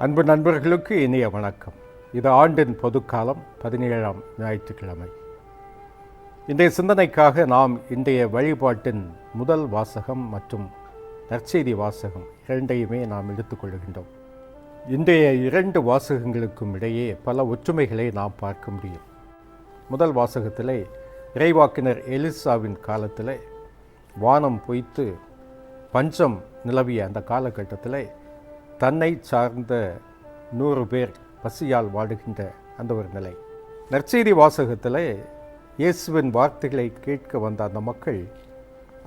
அன்பு நண்பர்களுக்கு இனிய வணக்கம். இது ஆண்டின் பொதுக்காலம் 17ஆம் ஞாயிற்றுக்கிழமை. இன்றைய சிந்தனைக்காக நாம் இன்றைய வழிபாட்டின் முதல் வாசகம் மற்றும் நற்செய்தி வாசகம் இரண்டையுமே நாம் எடுத்துக்கொள்கின்றோம். இன்றைய இரண்டு வாசகங்களுக்கும் இடையே பல ஒற்றுமைகளை நாம் பார்க்க முடியும். முதல் வாசகத்திலே இறைவாக்கினர் எலிசாவின் காலத்தில் வானம் பொய்த்து பஞ்சம் நிலவிய அந்த காலகட்டத்தில் தன்னை சார்ந்த 100 பேர் பசியால் வாடுகின்ற அந்த ஒரு நிலை. நற்செய்தி வாசகத்தில் இயேசுவின் வார்த்தைகளை கேட்க வந்த அந்த மக்கள்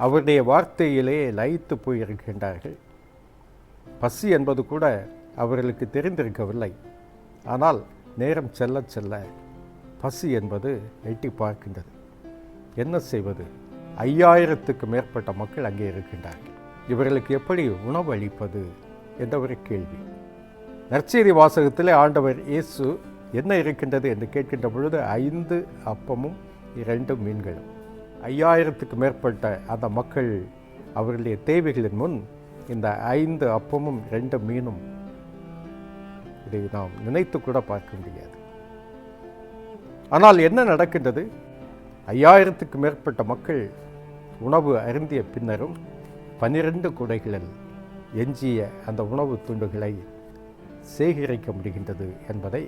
அவருடைய வார்த்தையிலே லயித்து போயிருக்கின்றார்கள். பசி என்பது கூட அவர்களுக்கு தெரிந்திருக்கவில்லை. ஆனால் நேரம் செல்ல செல்ல பசி என்பது எட்டி பார்க்கின்றது. என்ன செய்வது? 5000க்கு மேற்பட்ட மக்கள் அங்கே இருக்கின்றார்கள். இவர்களுக்கு எப்படி உணவு அளிப்பது என்ற ஒரு கேள்வி. நற்செய்தி வாசகத்தில் ஆண்டவர் இயேசு என்ன இருக்கின்றது என்று கேட்கின்ற பொழுது 5 அப்பமும் 2 மீன்களும். 5000க்கு மேற்பட்ட அந்த மக்கள் அவர்களுடைய தேவைகளின் முன் இந்த 5 அப்பமும் 2 மீனும், இதை நாம் நினைத்து கூட பார்க்க முடியாது. ஆனால் என்ன நடக்கின்றது? 5000க்கு மேற்பட்ட மக்கள் உணவு அருந்திய பின்னரும் 12 குடைகளில் எஞ்சிய அந்த உணவு துண்டுகளை சேகரிக்க முடிகின்றது என்பதை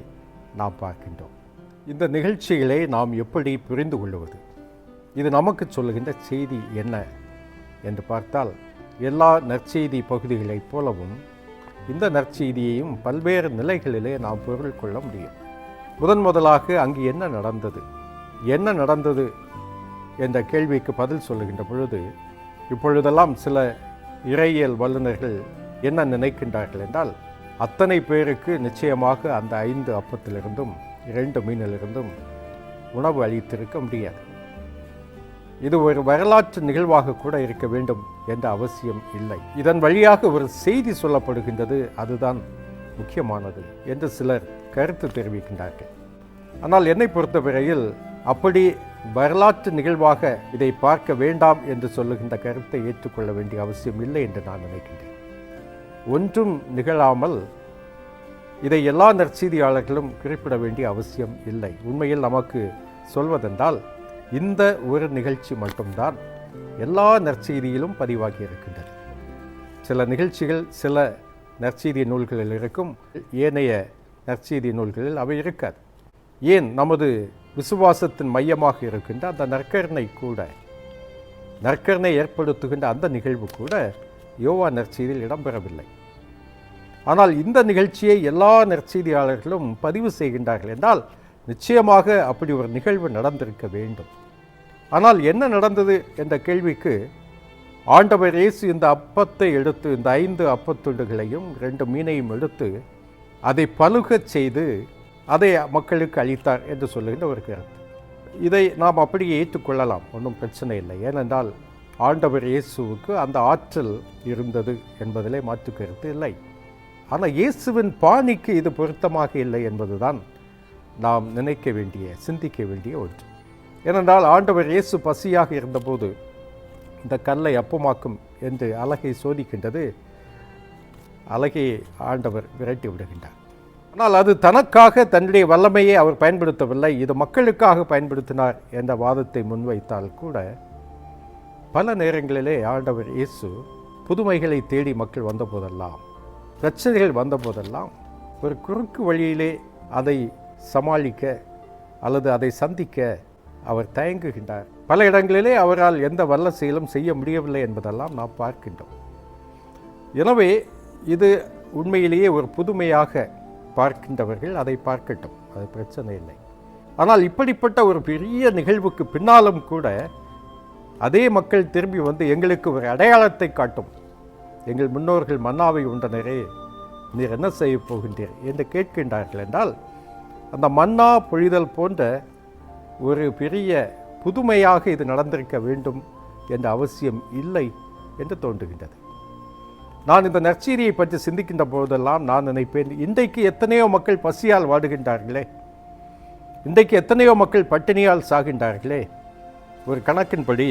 நாம் பார்க்கின்றோம். இந்த நிகழ்ச்சிகளை நாம் எப்படி புரிந்து கொள்வது? இது நமக்கு சொல்லுகின்ற செய்தி என்ன என்று பார்த்தால், எல்லா நற்செய்தி பகுதிகளைப் போலவும் இந்த நற்செய்தியையும் பல்வேறு நிலைகளிலே நாம் பொருள் கொள்ள முடியும். முதலாக அங்கு என்ன நடந்தது என்ற கேள்விக்கு பதில் சொல்லுகின்ற பொழுது, இப்பொழுதெல்லாம் சில இறையியல் வல்லுநர்கள் என்ன நினைக்கின்றார்கள் என்றால், அத்தனை பேருக்கு நிச்சயமாக அந்த 5 அப்பத்திலிருந்தும் 2 மீனிலிருந்தும் உணவு அளித்திருக்க முடியாது. இது ஒரு வரலாற்று நிகழ்வாக கூட இருக்க வேண்டும் என்ற அவசியம் இல்லை. இதன் வழியாக ஒரு செய்தி சொல்லப்படுகின்றது, அதுதான் முக்கியமானது என்று சிலர் கருத்து தெரிவிக்கின்றார்கள். ஆனால் என்னை பொறுத்தவரையில் அப்படி வரலாற்று நிகழ்வாக இதை பார்க்க வேண்டாம் என்று சொல்லுகின்ற கருத்தை ஏற்றுக்கொள்ள வேண்டிய அவசியம் இல்லை என்று நான் நினைக்கின்றேன். ஒன்றும் நிகழாமல் இதை எல்லா நற்செய்தியாளர்களும் குறிப்பிட வேண்டிய அவசியம் இல்லை. உண்மையில் நமக்கு சொல்வதென்றால், இந்த ஒரு நிகழ்ச்சி மட்டும்தான் எல்லா நற்செய்தியிலும் பதிவாகி இருக்கின்றது. சில நிகழ்ச்சிகள் சில நற்செய்தி நூல்களில் இருக்கும், ஏனைய நற்செய்தி நூல்களில் அவை இருக்காது. ஏன் நமது விசுவாசத்தின் மையமாக இருக்கின்ற அந்த நற்கருணை ஏற்படுத்துகின்ற அந்த நிகழ்வு கூட யோவான் நற்செய்தியில் இடம்பெறவில்லை. ஆனால் இந்த நிகழ்ச்சியை எல்லா நற்செய்தியாளர்களும் பதிவு செய்கின்றார்கள் என்றால் நிச்சயமாக அப்படி ஒரு நிகழ்வு நடந்திருக்க வேண்டும். ஆனால் என்ன நடந்தது என்ற கேள்விக்கு, ஆண்டவர் இயேசு இந்த அப்பத்தை எடுத்து, இந்த 5 அப்பத்துண்டுகளையும் 2 மீனையும் எடுத்து அதை பலுகச் செய்து அதை மக்களுக்கு அளித்தார் என்று சொல்லுகின்ற ஒரு கருத்து. இதை நாம் அப்படியே ஏற்றுக்கொள்ளலாம், ஒன்றும் பிரச்சனை இல்லை. ஏனென்றால் ஆண்டவர் இயேசுவுக்கு அந்த ஆற்றல் இருந்தது என்பதிலே மாற்று கருத்து இல்லை. ஆனால் இயேசுவின் பாணிக்கு இது பொருத்தமாக இல்லை என்பதுதான் நாம் சிந்திக்க வேண்டிய ஒன்று. ஏனென்றால் ஆண்டவர் இயேசு பசியாக இருந்தபோது இந்த கல்லை அப்பமாக்கும் என்று அலகை சோதிக்கின்றது. அலகை ஆண்டவர் விரட்டி விடுகின்றார். ஆனால் அது தனக்காக தன்னுடைய வல்லமையை அவர் பயன்படுத்தவில்லை, இது மக்களுக்காக பயன்படுத்தினார் என்ற வாதத்தை முன்வைத்தால் கூட, பல நேரங்களிலே ஆண்டவர் இயேசு புதுமைகளை தேடி மக்கள் வந்தபோதெல்லாம், பிரச்சனைகள் வந்தபோதெல்லாம் ஒரு குறுக்கு வழியிலே அதை சமாளிக்க அல்லது அதை சந்திக்க அவர் தயங்குகின்றார். பல இடங்களிலே அவரால் எந்த வல்ல செயலும் செய்ய முடியவில்லை என்பதெல்லாம் நாம் பார்க்கின்றோம். எனவே இது உண்மையிலேயே ஒரு புதுமையாக பார்க்கின்றவர்கள் அதை பார்க்கட்டும், அது பிரச்சனை இல்லை. ஆனால் இப்படிப்பட்ட ஒரு பெரிய நிகழ்வுக்கு பின்னாலும் கூட அதே மக்கள் திரும்பி வந்து எங்களுக்கு ஒரு அடையாளத்தை காட்டும், எங்கள் முன்னோர்கள் மன்னாவை உண்டனரே, நீர் என்ன செய்ய போகின்றீர் என்று கேட்கின்றார்கள் என்றால், அந்த மன்னா பொழிதல் போன்ற ஒரு பெரிய புதுமையாக இது நடந்திருக்க வேண்டும் என்ற அவசியம் இல்லை என்று தோன்றுகின்றது. நான் இந்த நற்செய்தியை பற்றி சிந்திக்கின்ற போதெல்லாம் நான் நினைப்பேன், இன்றைக்கு எத்தனையோ மக்கள் பசியால் வாடுகின்றார்களே, இன்றைக்கு எத்தனையோ மக்கள் பட்டினியால் சாகின்றார்களே. ஒரு கணக்கின்படி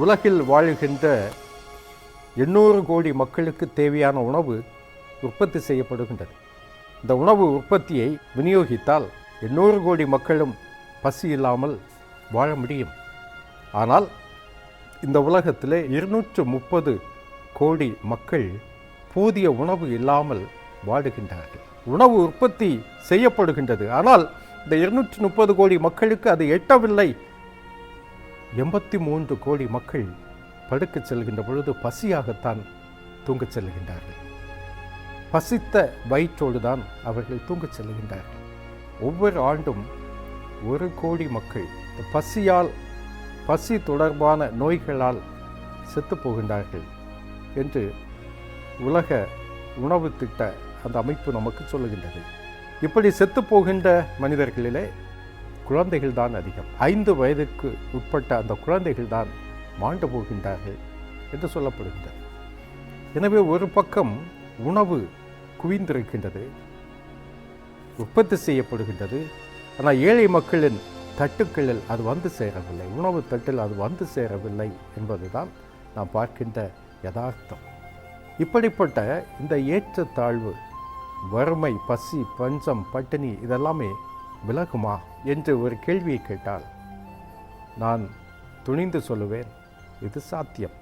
உலகில் வாழுகின்ற 800 கோடி மக்களுக்கு தேவையான உணவு உற்பத்தி செய்யப்படுகின்றது. இந்த உணவு உற்பத்தியை விநியோகித்தால் 800 கோடி மக்களும் பசி இல்லாமல் வாழ முடியும். ஆனால் இந்த உலகத்திலே 230 கோடி மக்கள் போதிய உணவு இல்லாமல் வாடுகின்றார்கள். உணவு உற்பத்தி செய்யப்படுகின்றது, ஆனால் இந்த 230 கோடி மக்களுக்கு அது எட்டவில்லை. 83 கோடி மக்கள் படுக்கச் செல்கின்ற பொழுது பசியாகத்தான் தூங்கச் செல்கின்றார்கள். பசித்த வயிற்றோடு தான் அவர்கள் தூங்கச் செல்கின்றார்கள். ஒவ்வொரு ஆண்டும் 1 கோடி மக்கள் பசி தொடர்பான நோய்களால் செத்து போகின்றார்கள் என்று உலக உணவு திட்ட அந்த அமைப்பு நமக்கு சொல்லுகின்றது. இப்படி செத்து போகின்ற மனிதர்களிலே குழந்தைகள் தான் அதிகம். 5 வயதுக்கு உட்பட்ட அந்த குழந்தைகள் தான் மாண்டு போகின்றார்கள் என்று சொல்லப்படுகின்றது. எனவே ஒரு பக்கம் உணவு குவிந்திருக்கின்றது, உற்பத்தி செய்யப்படுகின்றது. ஆனால் ஏழை மக்களின் தட்டுக்களில் அது வந்து சேரவில்லை, உணவு தட்டில் அது வந்து சேரவில்லை என்பதுதான் நாம் பார்க்கின்ற யதார்த்தம். இப்படிப்பட்ட இந்த ஏற்றத்தாழ்வு, வறுமை, பசி, பஞ்சம், பட்டினி இதெல்லாமே விலகுமா என்று ஒரு கேள்வியை கேட்டால் நான் துணிந்து சொல்லுவேன், இது சாத்தியம்.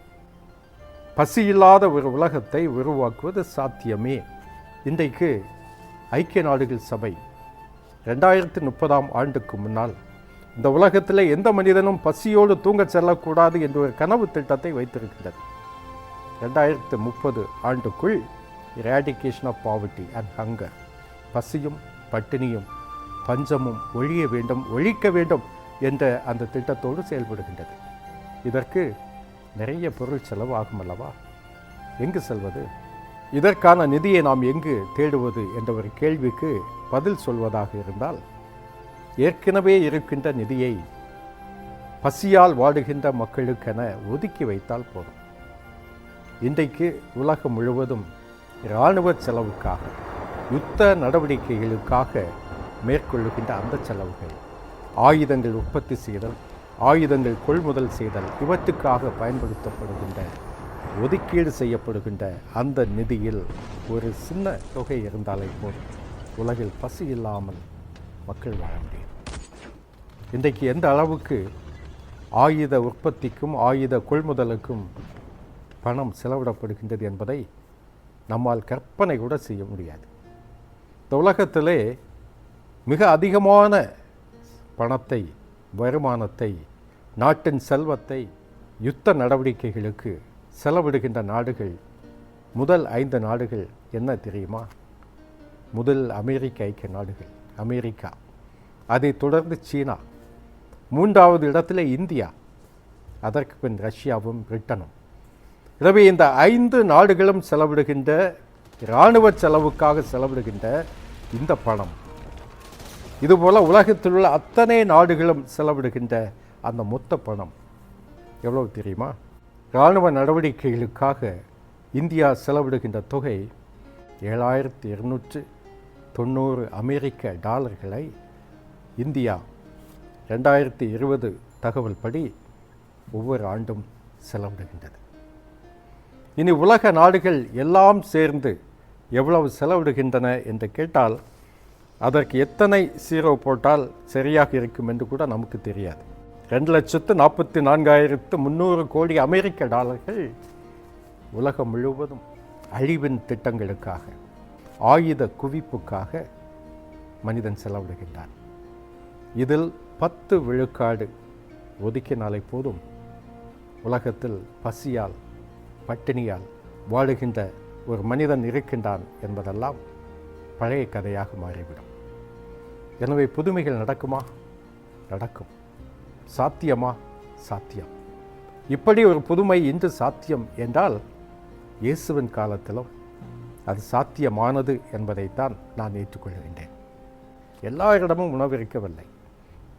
பசி இல்லாத ஒரு உலகத்தை உருவாக்குவது சாத்தியமே. இன்றைக்கு ஐக்கிய நாடுகள் சபை 2030ஆம் ஆண்டுக்கு முன்னால் இந்த உலகத்தில் எந்த மனிதனும் பசியோடு தூங்க செல்லக்கூடாது என்று ஒரு கனவு திட்டத்தை வைத்திருக்கின்றது. 2030 ஆண்டுக்குள் eradication of poverty and hunger, பசியும் பட்டினியும் பஞ்சமும் ஒழிக்க வேண்டும் என்ற அந்த திட்டத்தோடு செயல்படுகின்றது. இதற்கு நிறைய பொருள் செலவு ஆகும் அல்லவா? எங்கு செல்வது? இதற்கான நிதியை நாம் எங்கு தேடுவது என்ற ஒரு கேள்விக்கு பதில் சொல்வதாக இருந்தால், ஏற்கனவே இருக்கின்ற நிதியை பசியால் வாடுகின்ற மக்களுக்கென ஒதுக்கி வைத்தால் போதும். இன்றைக்கு உலகம் முழுவதும் இராணுவ செலவுக்காக, யுத்த நடவடிக்கைகளுக்காக மேற்கொள்ளுகின்ற அந்த செலவுகள், ஆயுதங்கள் உற்பத்தி செய்தல், ஆயுதங்கள் கொள்முதல் செய்தல், இவற்றுக்காக பயன்படுத்தப்படுகின்ற ஒதுக்கீடு செய்யப்படுகின்ற அந்த நிதியில் ஒரு சின்ன தொகை இருந்தாலே போதும், உலகில் பசி இல்லாமல் மக்கள் வாழ முடியும். இன்றைக்கு எந்த அளவுக்கு ஆயுத உற்பத்திக்கும் ஆயுத கொள்முதலுக்கும் பணம் செலவிடப்படுகின்றது என்பதை நம்மால் கற்பனை கூட செய்ய முடியாது. இந்த உலகத்திலே மிக அதிகமான பணத்தை, வருமானத்தை, நாட்டின் செல்வத்தை யுத்த நடவடிக்கைகளுக்கு செலவிடுகின்ற நாடுகள், முதல் 5 நாடுகள் என்ன தெரியுமா? முதல் அமெரிக்க ஐக்கிய நாடுகள், அமெரிக்கா. அதைத் தொடர்ந்து சீனா, 3வது இடத்துல இந்தியா, அதற்கு பின் ரஷ்யாவும் பிரிட்டனும். எனவே இந்த 5 நாடுகளும் செலவிடுகின்ற, இராணுவ செலவுக்காக செலவிடுகின்ற இந்த பணம், இதுபோல் உலகத்தில் உள்ள அத்தனை நாடுகளும் செலவிடுகின்ற அந்த மொத்த பணம் எவ்வளவு தெரியுமா? இராணுவ நடவடிக்கைகளுக்காக இந்தியா செலவிடுகின்ற தொகை 7290 அமெரிக்க டாலர்களை இந்தியா 2020 தகவல் படி ஒவ்வொரு ஆண்டும் செலவிடுகின்றது. இனி உலக நாடுகள் எல்லாம் சேர்ந்து எவ்வளவு செலவிடுகின்றன என்று கேட்டால் அதற்கு எத்தனை ஜீரோ போட்டால் சரியாக இருக்கும் என்று கூட நமக்கு தெரியாது. 2,44,300 கோடி அமெரிக்க டாலர்கள் உலகம் முழுவதும் அழிவின் திட்டங்களுக்காக, ஆயுத குவிப்புக்காக மனிதன் செலவிடுகின்றான். இதில் 10 விழுக்காடு ஒதுக்கினாலே போதும், உலகத்தில் பசியால் பட்டினியால் வாழுகின்ற ஒரு மனிதன் இருக்கின்றான் என்பதெல்லாம் பழைய கதையாக மாறிவிடும். எனவே புதுமைகள் நடக்குமா? நடக்கும். சாத்தியமா? சாத்தியம். இப்படி ஒரு புதுமை இன்று சாத்தியம் என்றால் இயேசுவின் காலத்திலும் அது சாத்தியமானது என்பதைத்தான் நான் ஏற்றுக்கொள்கின்றேன். எல்லாரிடமும் உணவு இருக்கவில்லை,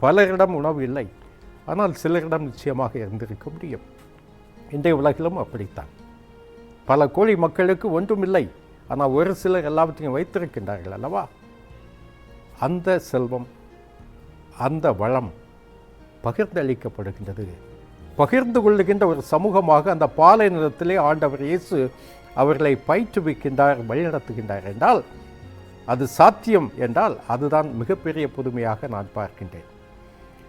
பலரிடம் உணவு இல்லை, ஆனால் சிலரிடம் நிச்சயமாக இருந்திருக்க முடியும். இன்றைய உலகிலும் அப்படித்தான். பல கோடி மக்களுக்கு ஒன்றும் இல்லை, ஆனால் ஒரு சிலர் எல்லாவற்றையும் வைத்திருக்கின்றார்கள் அல்லவா? அந்த செல்வம், அந்த வளம் பகிர்ந்தளிக்கப்படுகின்றது. பகிர்ந்து கொள்ளுகின்ற ஒரு சமூகமாக அந்த பாலை நிலத்திலே ஆண்டவர் இயேசு அவர்களை பயிற்றுவிக்கின்றார், வழிநடத்துகின்றார் என்றால், அது சாத்தியம் என்றால் அதுதான் மிகப்பெரிய புதுமையாக நான் பார்க்கின்றேன்.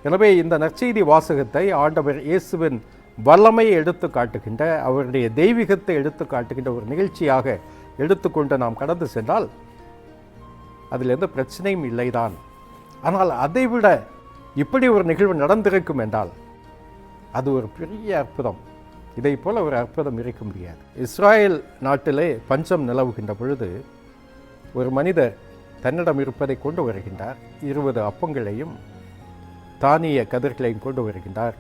எனவே இந்த நற்செய்தி வாசகத்தை ஆண்டவர் இயேசுவின் வல்லமையை எடுத்து காட்டுகின்ற, அவருடைய தெய்வீகத்தை எடுத்து காட்டுகின்ற ஒரு நிகழ்ச்சியாக எடுத்துக்கொண்டு நாம் கடந்து சென்றால் அதில் எந்த பிரச்சனையும் இல்லைதான். ஆனால் அதைவிட இப்படி ஒரு நிகழ்வு நடந்திருக்கும் என்றால் அது ஒரு பெரிய அற்புதம். இதை போல ஒரு அற்புதம் இருக்க முடியாது. இஸ்ராயேல் நாட்டிலே பஞ்சம் நிலவுகின்ற பொழுது ஒரு மனிதர் தன்னிடம் இருப்பதை கொண்டு வருகின்றார். 20 அப்பங்களையும் தானிய கதிர்களையும் கொண்டு வருகின்றார்.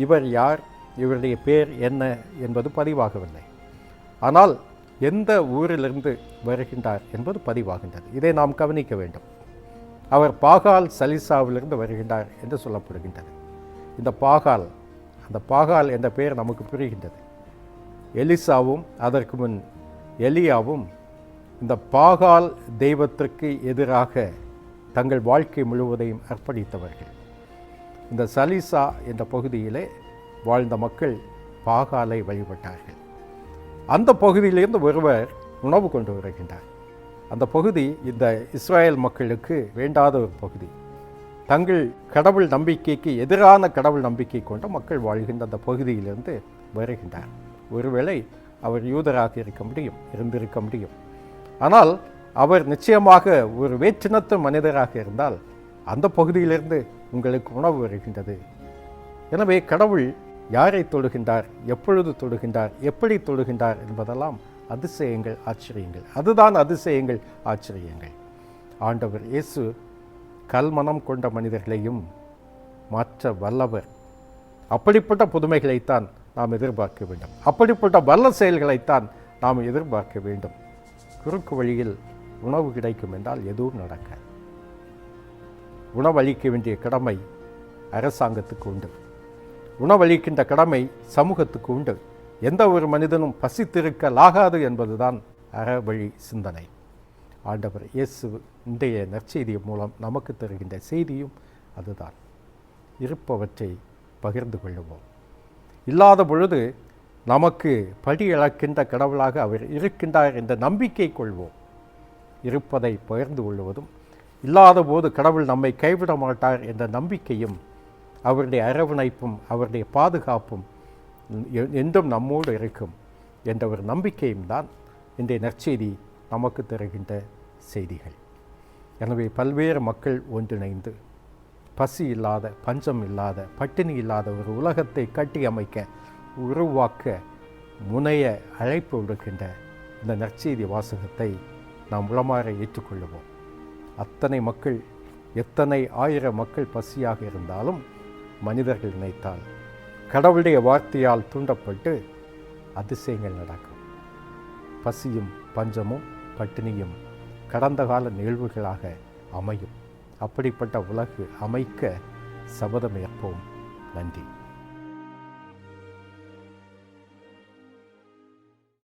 இவர் யார், இவருடைய பேர் என்ன என்பது பதிவாகவில்லை. ஆனால் எந்த ஊரிலிருந்து வருகின்றார் என்பது பதிவாகின்றது. இதை நாம் கவனிக்க வேண்டும். அவர் பாகால் சலிசாவிலிருந்து வருகின்றார் என்று சொல்லப்படுகின்றது. இந்த பாகால், அந்த பாகால் என்ற பெயர் நமக்கு புரிகின்றது. எலிசாவும் அதற்கு முன் எலியாவும் இந்த பாகால் தெய்வத்திற்கு எதிராக தங்கள் வாழ்க்கை முழுவதையும் அர்ப்பணித்தவர்கள். இந்த சலிசா என்ற பகுதியிலே வாழ்ந்த மக்கள் பாகாலை வழிபட்டார்கள். அந்த பகுதியிலிருந்து ஒருவர் உணவு கொண்டு வருகின்றார். அந்த பகுதி இந்த இஸ்ராயேல் மக்களுக்கு வேண்டாத ஒரு பகுதி. தங்கள் கடவுள் நம்பிக்கைக்கு எதிரான கடவுள் நம்பிக்கை கொண்ட மக்கள் வாழ்கின்ற அந்த பகுதியிலிருந்து வருகின்றார். ஒருவேளை அவர் யூதராக இருந்திருக்க முடியும். ஆனால் அவர் நிச்சயமாக ஒரு வேற்றினத்து மனிதராக இருந்தால் அந்த பகுதியிலிருந்து உங்களுக்கு உணவு வருகின்றது. எனவே கடவுள் யாரை தொழுகின்றார், எப்பொழுது தொழுகின்றார், எப்படி தொழுகின்றார் என்பதெல்லாம் அதிசயங்கள், ஆச்சரியங்கள். அதுதான் அதிசயங்கள், ஆச்சரியங்கள். ஆண்டவர் இயேசு கல்மனம் கொண்ட மனிதர்களையும் மாற்ற வல்லவர். அப்படிப்பட்ட புதுமைகளைத்தான் நாம் எதிர்பார்க்க வேண்டும். அப்படிப்பட்ட வல்ல செயல்களைத்தான் நாம் எதிர்பார்க்க வேண்டும். குறுக்கு வழியில் உணவு கிடைக்கும் என்றால் எதுவும் நடக்காது. உணவளிக்க வேண்டிய கடமை அரசாங்கத்துக்கு உண்டு. உணவளிக்கின்ற கடமை சமூகத்துக்கு உண்டு. எந்த ஒரு மனிதனும் பசித்திருக்கலாகாது என்பதுதான் அறவழி சிந்தனை. ஆண்டவர் இயேசு இன்றைய நற்செய்தி மூலம் நமக்கு தருகின்ற செய்தியும் அதுதான். இருப்பவற்றை பகிர்ந்து கொள்ளுவோம். இல்லாத பொழுது நமக்கு படி இழக்கின்ற கடவுளாக அவர் இருக்கின்றார் என்ற நம்பிக்கை கொள்வோம். இருப்பதை பகிர்ந்து கொள்வதும், இல்லாத போது கடவுள் நம்மை கைவிட மாட்டார் என்ற நம்பிக்கையும், அவருடைய அரவணைப்பும் அவருடைய பாதுகாப்பும் என்றும் நம்மோடு இருக்கும் என்ற ஒரு நம்பிக்கையும் தான் இன்றைய நற்செய்தி நமக்கு தருகின்ற செய்திகள். எனவே பல்வேறு மக்கள் ஒன்றிணைந்து பசி இல்லாத, பஞ்சம் இல்லாத, பட்டினி இல்லாத ஒரு உலகத்தை கட்டி அமைக்க, உருவாக்க முனைய அழைப்பு விடுக்கின்ற இந்த நற்செய்தி வாசகத்தை நாம் உளமாற ஏற்றுக்கொள்ளுவோம். அத்தனை மக்கள், எத்தனை ஆயிரம் மக்கள் பசியாக இருந்தாலும் மனிதர்கள் நினைத்தால், கடவுளுடைய வார்த்தையால் தூண்டப்பட்டு அதிசயங்கள் நடக்கும். பசியும் பஞ்சமும் பட்டினியும் கடந்த கால நிகழ்வுகளாக அமையும். அப்படிப்பட்ட உலகு அமைக்க சபதம் ஏற்போம். நன்றி.